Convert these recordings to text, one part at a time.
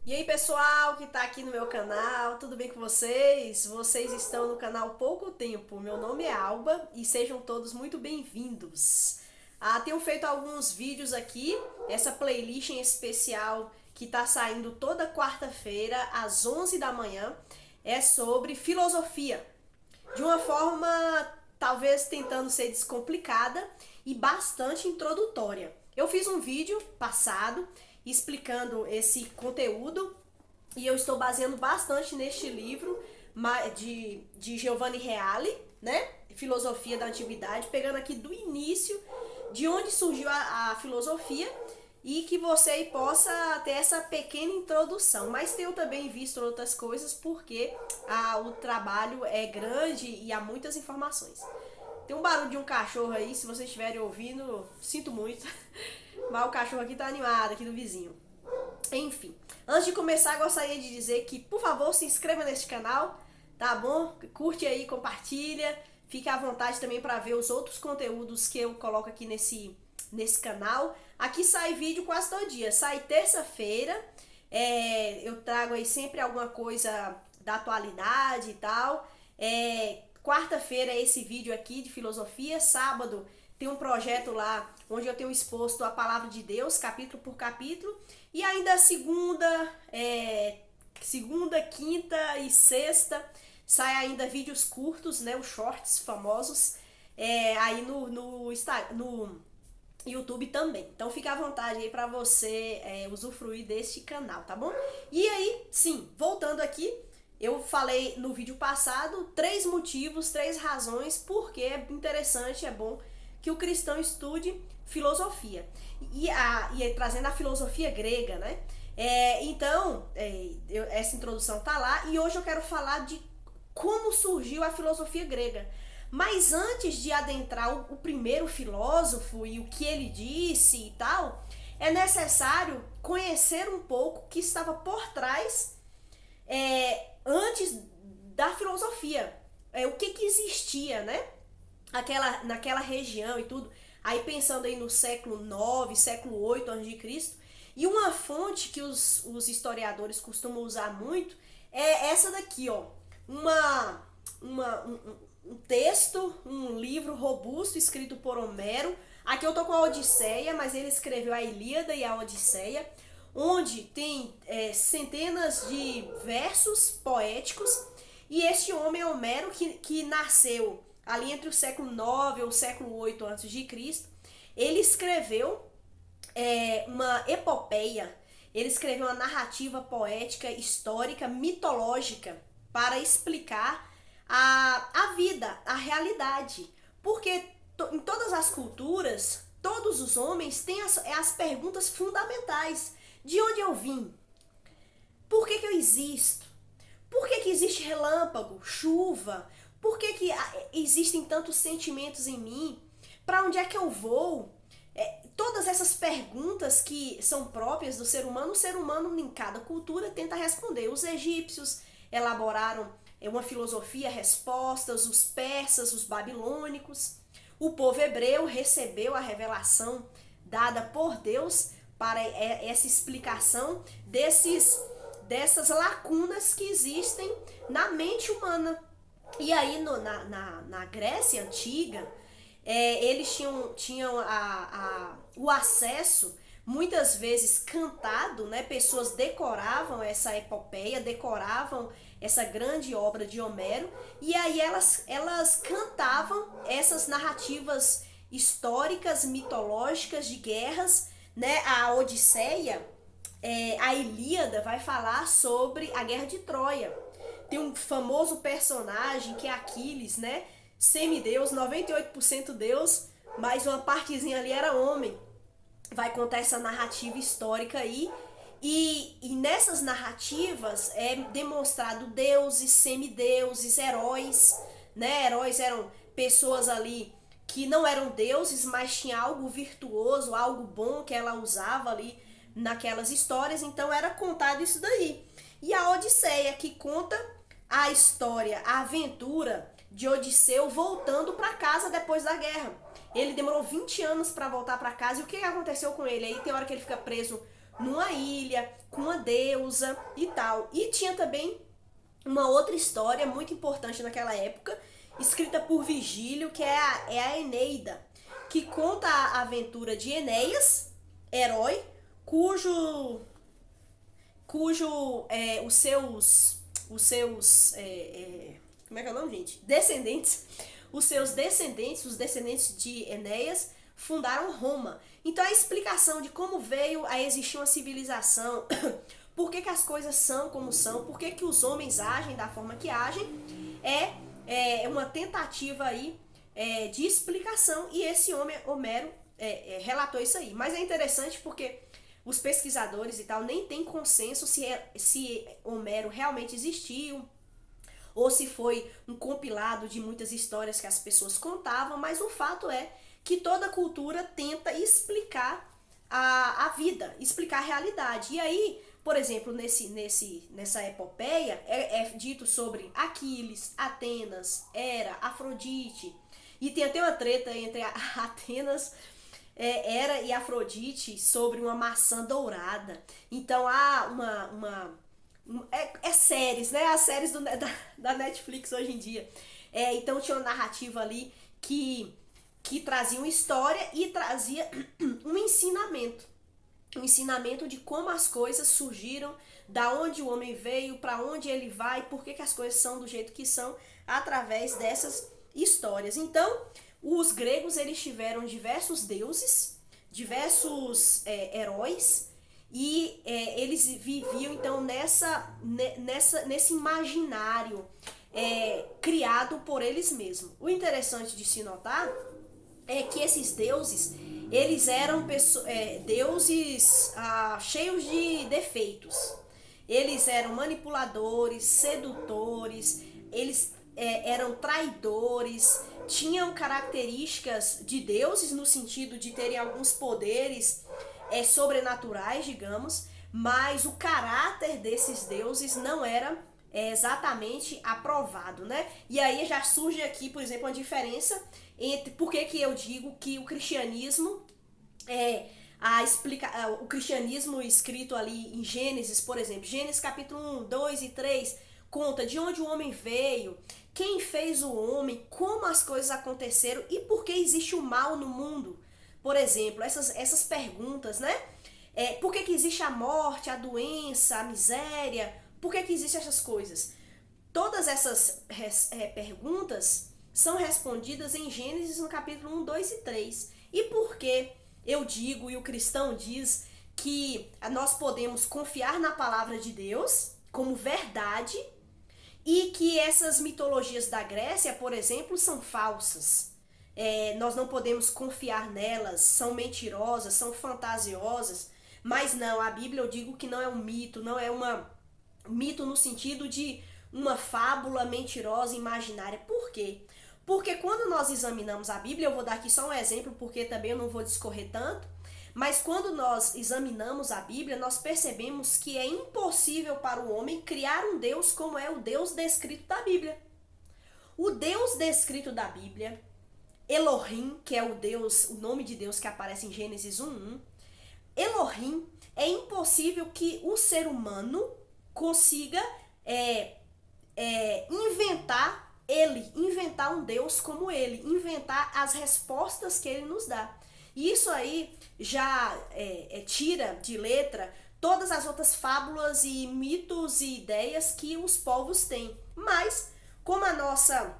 E aí, pessoal que tá aqui no meu canal, tudo bem com vocês? Vocês estão no canal Pouco Tempo. Meu nome é Alba e sejam todos muito bem-vindos. Tenho feito alguns vídeos aqui, essa playlist em especial que tá saindo toda quarta-feira às 11 da manhã é sobre filosofia, de uma forma talvez tentando ser descomplicada e bastante introdutória. Eu fiz um vídeo passado explicando esse conteúdo e eu estou baseando bastante neste livro de Giovanni Reale, né? Filosofia da Antiguidade, pegando aqui do início de onde surgiu a filosofia e que você possa ter essa pequena introdução. Mas tenho também visto outras coisas porque o trabalho é grande e há muitas informações. Tem um barulho de um cachorro aí, se vocês estiverem ouvindo, sinto muito. Mas o cachorro aqui tá animado, aqui do vizinho. Enfim, antes de começar, gostaria de dizer que, por favor, se inscreva neste canal, tá bom? Curte aí, compartilha. Fique à vontade também para ver os outros conteúdos que eu coloco aqui nesse canal. Aqui sai vídeo quase todo dia. Sai terça-feira. Eu trago aí sempre alguma coisa da atualidade e tal. Quarta-feira é esse vídeo aqui de filosofia. Sábado tem um projeto lá onde eu tenho exposto a palavra de Deus, capítulo por capítulo. E ainda segunda, quinta e sexta sai ainda vídeos curtos, né, os shorts famosos, aí no YouTube também. Então fica à vontade aí para você usufruir deste canal, tá bom? E aí, sim, voltando aqui, eu falei no vídeo passado 3 motivos, 3 razões porque é interessante, é bom que o cristão estude filosofia. E trazendo a filosofia grega, né? Essa introdução tá lá e hoje eu quero falar de como surgiu a filosofia grega. Mas antes de adentrar o primeiro filósofo e o que ele disse e tal, é necessário conhecer um pouco o que estava por trás antes da filosofia. O que existia, né? Naquela região e tudo. Aí pensando aí no século IX, século VIII a.C., e uma fonte que os historiadores costumam usar muito é essa daqui, ó. Um texto, um livro robusto escrito por Homero. Aqui eu tô com a Odisseia, mas ele escreveu a Ilíada e a Odisseia, onde tem centenas de versos poéticos. E este homem, Homero, que nasceu ali entre o século IX e o século VIII a.C., ele escreveu uma epopeia, ele escreveu uma narrativa poética, histórica, mitológica, para explicar a vida, a realidade. Porque em todas as culturas, todos os homens têm as perguntas fundamentais. De onde eu vim? Por que eu existo? Por que existe relâmpago, chuva? Por que existem tantos sentimentos em mim? Para onde é que eu vou? Todas essas perguntas que são próprias do ser humano, o ser humano em cada cultura tenta responder. Os egípcios elaboraram uma filosofia, respostas, os persas, os babilônicos. O povo hebreu recebeu a revelação dada por Deus para essa explicação dessas lacunas que existem na mente humana. E aí na Grécia Antiga, eles tinham o acesso, muitas vezes cantado, né? Pessoas decoravam essa epopeia, decoravam essa grande obra de Homero, e aí elas cantavam essas narrativas históricas, mitológicas de guerras, né? A Odisseia, a Ilíada vai falar sobre a Guerra de Troia. Tem um famoso personagem que é Aquiles, né? Semideus, 98% Deus, mas uma partezinha ali era homem. Vai contar essa narrativa histórica aí. E nessas narrativas é demonstrado deuses, semideuses, heróis, né? Heróis eram pessoas ali que não eram deuses, mas tinha algo virtuoso, algo bom que ela usava ali naquelas histórias. Então era contado isso daí. E a Odisseia, que conta a história, a aventura de Odisseu voltando para casa depois da guerra. Ele demorou 20 anos para voltar para casa. E o que aconteceu com ele? Aí tem hora que ele fica preso numa ilha, com uma deusa e tal. E tinha também uma outra história muito importante naquela época, escrita por Virgílio, que é a Eneida, que conta a aventura de Enéas, herói, cujo como é que é o nome, gente? Descendentes, os descendentes de Enéas, fundaram Roma. Então a explicação de como veio a existir uma civilização, por que as coisas são como são, por que os homens agem da forma que agem, é uma tentativa aí de explicação, e esse homem, Homero, relatou isso aí. Mas é interessante porque os pesquisadores e tal nem tem consenso se Homero realmente existiu, ou se foi um compilado de muitas histórias que as pessoas contavam, mas o fato é que toda cultura tenta explicar a vida, explicar a realidade. E aí, por exemplo, nessa epopeia, é dito sobre Aquiles, Atenas, Hera, Afrodite, e tem até uma treta entre Atenas, Hera e Afrodite sobre uma maçã dourada. Então há séries, né? As séries da Netflix hoje em dia. Então tinha uma narrativa ali que trazia uma história e trazia um ensinamento. Um ensinamento de como as coisas surgiram, da onde o homem veio, para onde ele vai, por que as coisas são do jeito que são, através dessas histórias. Então, os gregos, eles tiveram diversos deuses, diversos heróis, e eles viviam então nesse imaginário criado por eles mesmos. O interessante de se notar é que esses deuses, eles eram deuses cheios de defeitos. Eles eram manipuladores, sedutores, eles eram traidores, tinham características de deuses no sentido de terem alguns poderes sobrenaturais, digamos, mas o caráter desses deuses não era exatamente aprovado, né? E aí já surge aqui, por exemplo, uma diferença entre por que eu digo que o cristianismo o cristianismo escrito ali em Gênesis, por exemplo, Gênesis capítulo 1, 2 e 3, conta de onde o homem veio, quem fez o homem, como as coisas aconteceram e por que existe o mal no mundo. Por exemplo, essas perguntas, né? Por que existe a morte, a doença, a miséria? Por que existem essas coisas? Todas essas perguntas são respondidas em Gênesis no capítulo 1, 2 e 3. E por que eu digo, e o cristão diz, que nós podemos confiar na palavra de Deus como verdade e que essas mitologias da Grécia, por exemplo, são falsas? Nós não podemos confiar nelas, são mentirosas, são fantasiosas, mas não, a Bíblia eu digo que não é um mito, não é mito no sentido de uma fábula mentirosa, imaginária. Por quê? Porque quando nós examinamos a Bíblia, eu vou dar aqui só um exemplo, porque também eu não vou discorrer tanto, mas quando nós examinamos a Bíblia, nós percebemos que é impossível para o homem criar um Deus como é o Deus descrito da Bíblia. O Deus descrito da Bíblia, Elohim, que é o nome de Deus que aparece em Gênesis 1:1, Elohim, é impossível que o ser humano consiga inventar um Deus como ele, inventar as respostas que ele nos dá. E isso aí já tira de letra todas as outras fábulas e mitos e ideias que os povos têm. Mas, como a nossa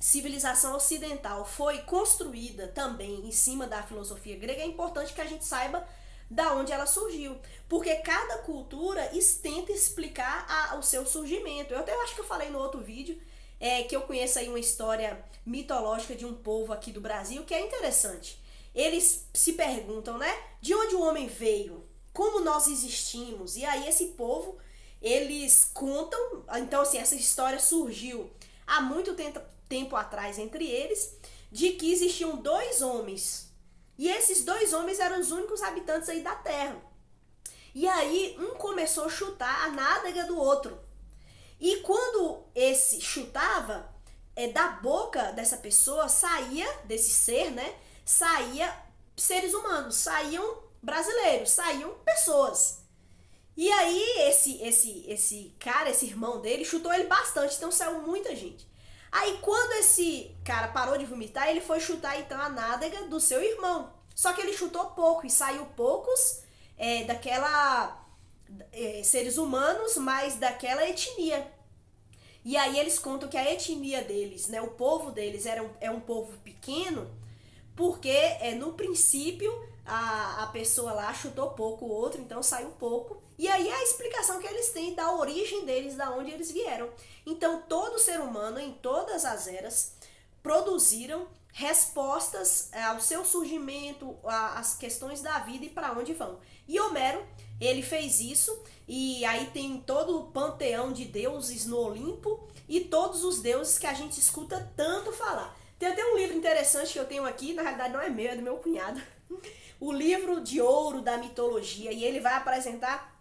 civilização ocidental foi construída também em cima da filosofia grega, é importante que a gente saiba da onde ela surgiu, porque cada cultura tenta explicar o seu surgimento. Eu até acho que eu falei no outro vídeo que eu conheço aí uma história mitológica de um povo aqui do Brasil que é interessante. Eles se perguntam, né, de onde o homem veio, como nós existimos, e aí esse povo, eles contam, então assim, essa história surgiu há muito tempo atrás entre eles, de que existiam dois homens, e esses dois homens eram os únicos habitantes aí da Terra. E aí um começou a chutar a nádega do outro. E quando esse chutava, da boca dessa pessoa saía, desse ser, né? Saía seres humanos, saíam brasileiros, saíam pessoas. E aí esse cara, esse irmão dele, chutou ele bastante, então saiu muita gente. Aí quando esse cara parou de vomitar, ele foi chutar então a nádega do seu irmão. Só que ele chutou pouco e saiu poucos daquela seres humanos, mas daquela etnia. E aí eles contam que a etnia deles, né, o povo deles é um povo pequeno, porque no princípio a pessoa lá chutou pouco, o outro então saiu pouco. E aí é a explicação que eles têm da origem deles, da onde eles vieram. Então todo ser humano, em todas as eras, produziram respostas ao seu surgimento, às questões da vida e para onde vão. E Homero, ele fez isso, e aí tem todo o panteão de deuses no Olimpo e todos os deuses que a gente escuta tanto falar. Tem até um livro interessante que eu tenho aqui, na realidade não é meu, é do meu cunhado. O livro de ouro da mitologia, e ele vai apresentar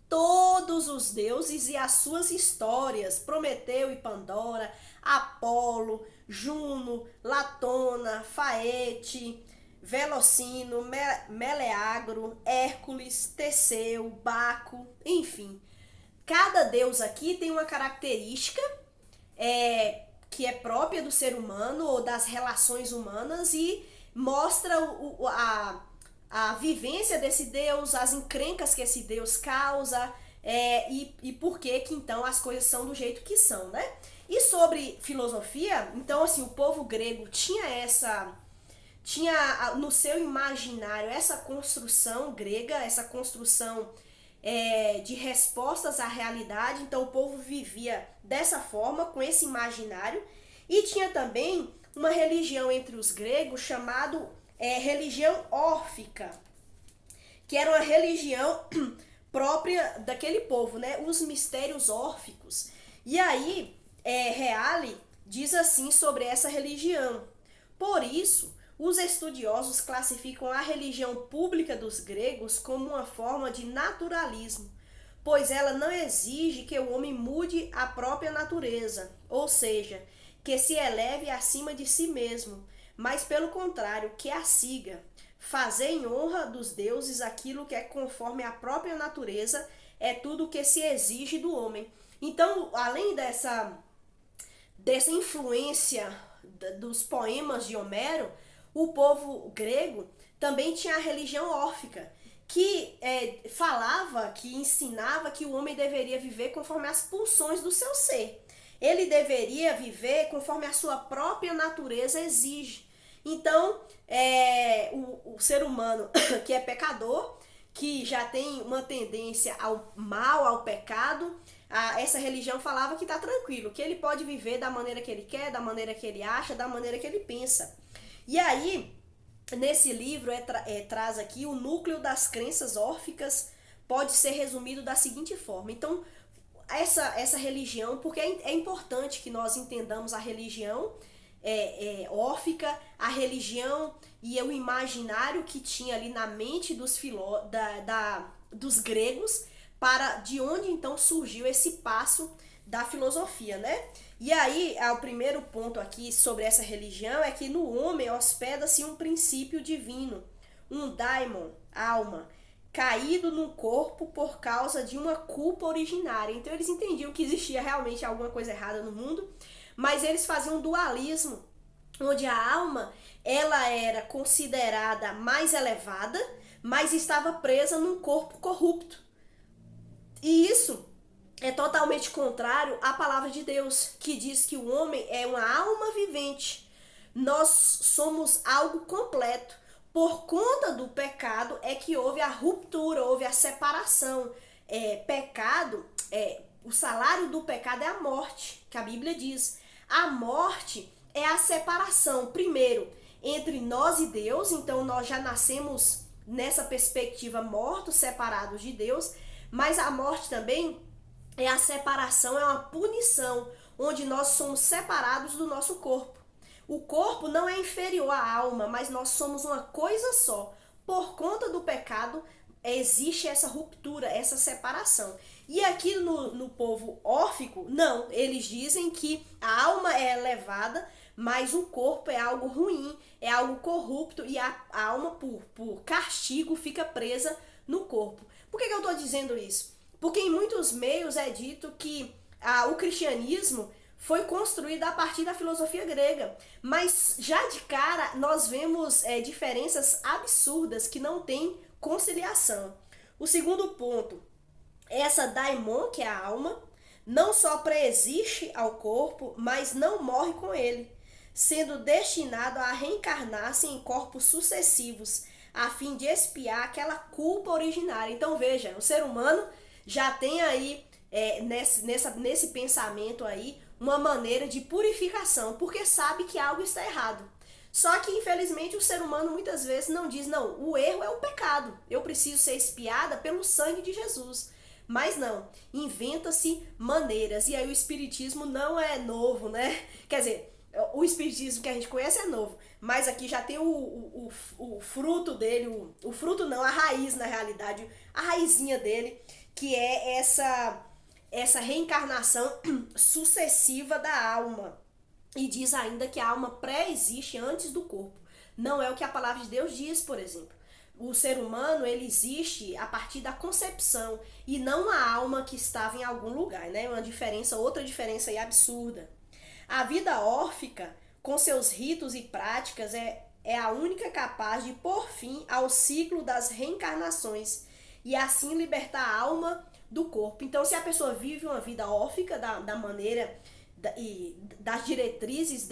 todos os deuses e as suas histórias, Prometeu e Pandora, Apolo, Juno, Latona, Faete, Velocino, Meleagro, Hércules, Teseu, Baco, enfim. Cada deus aqui tem uma característica que é própria do ser humano ou das relações humanas e mostra a vivência desse Deus, as encrencas que esse Deus causa e por que então as coisas são do jeito que são, né? E sobre filosofia, então assim, o povo grego tinha no seu imaginário essa construção grega, essa construção de respostas à realidade, então o povo vivia dessa forma, com esse imaginário, e tinha também uma religião entre os gregos chamado religião órfica, que era uma religião própria daquele povo, né? Os mistérios órficos. E aí, Reale diz assim sobre essa religião: por isso, os estudiosos classificam a religião pública dos gregos como uma forma de naturalismo, pois ela não exige que o homem mude a própria natureza, ou seja, que se eleve acima de si mesmo, mas pelo contrário, que a siga. Fazer em honra dos deuses aquilo que é conforme a própria natureza é tudo o que se exige do homem. Então, além dessa influência dos poemas de Homero, o povo grego também tinha a religião órfica, que falava, que ensinava que o homem deveria viver conforme as pulsões do seu ser. Ele deveria viver conforme a sua própria natureza exige. Então, o ser humano que é pecador, que já tem uma tendência ao mal, ao pecado, essa religião falava que está tranquilo, que ele pode viver da maneira que ele quer, da maneira que ele acha, da maneira que ele pensa. E aí, nesse livro, traz aqui o núcleo das crenças órficas, pode ser resumido da seguinte forma. Então, essa religião, porque é importante que nós entendamos a religião órfica, a religião e o imaginário que tinha ali na mente dos gregos, para de onde então surgiu esse passo da filosofia, né? E aí, o primeiro ponto aqui sobre essa religião é que no homem hospeda-se um princípio divino, um daimon, alma, caído no corpo por causa de uma culpa originária. Então eles entendiam que existia realmente alguma coisa errada no mundo, mas eles faziam um dualismo, onde a alma ela era considerada mais elevada, mas estava presa num corpo corrupto. E isso é totalmente contrário à palavra de Deus, que diz que o homem é uma alma vivente. Nós somos algo completo. Por conta do pecado é que houve a ruptura, houve a separação. O salário do pecado é a morte, que a Bíblia diz. A morte é a separação, primeiro, entre nós e Deus, então nós já nascemos nessa perspectiva mortos, separados de Deus, mas a morte também é a separação, é uma punição, onde nós somos separados do nosso corpo. O corpo não é inferior à alma, mas nós somos uma coisa só. Por conta do pecado, existe essa ruptura, essa separação. E aqui no povo órfico, não, eles dizem que a alma é elevada, mas o corpo é algo ruim, é algo corrupto, e a alma, por castigo, fica presa no corpo. Por que eu estou dizendo isso? Porque em muitos meios é dito que o cristianismo foi construído a partir da filosofia grega. Mas já de cara nós vemos diferenças absurdas que não têm conciliação. O segundo ponto, essa daimon, que é a alma, não só preexiste ao corpo, mas não morre com ele, sendo destinado a reencarnar-se em corpos sucessivos, a fim de expiar aquela culpa originária. Então veja, o ser humano já tem aí, nesse pensamento aí, uma maneira de purificação, porque sabe que algo está errado. Só que, infelizmente, o ser humano muitas vezes não diz, não, o erro é o pecado, eu preciso ser expiada pelo sangue de Jesus. Mas não, inventa-se maneiras, e aí o espiritismo não é novo, né? Quer dizer, o espiritismo que a gente conhece é novo, mas aqui já tem o fruto dele, o fruto não, a raiz na realidade, a raizinha dele, que é essa reencarnação sucessiva da alma. E diz ainda que a alma pré-existe antes do corpo. Não é o que a palavra de Deus diz, por exemplo. O ser humano, ele existe a partir da concepção e não a alma que estava em algum lugar, né? Outra diferença aí absurda. A vida órfica, com seus ritos e práticas, é a única capaz de pôr fim ao ciclo das reencarnações e assim libertar a alma do corpo. Então, se a pessoa vive uma vida órfica da maneira e das diretrizes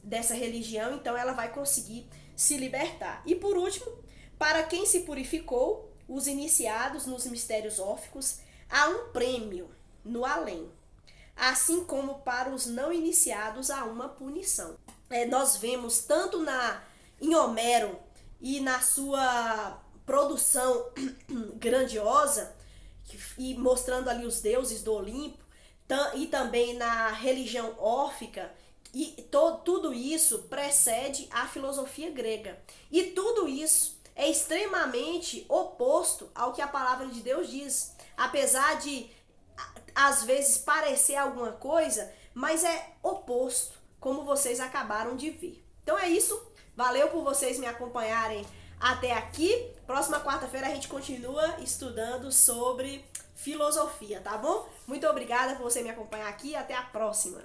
dessa religião, então ela vai conseguir se libertar. E por último, para quem se purificou, os iniciados nos mistérios órficos, há um prêmio no além, assim como para os não iniciados há uma punição. Nós vemos tanto em Homero e na sua produção grandiosa, e mostrando ali os deuses do Olimpo, e também na religião órfica, e tudo isso precede a filosofia grega. E tudo isso é extremamente oposto ao que a palavra de Deus diz. Apesar de, às vezes, parecer alguma coisa, mas é oposto, como vocês acabaram de ver. Então é isso. Valeu por vocês me acompanharem até aqui. Próxima quarta-feira a gente continua estudando sobre filosofia, tá bom? Muito obrigada por você me acompanhar aqui. Até a próxima.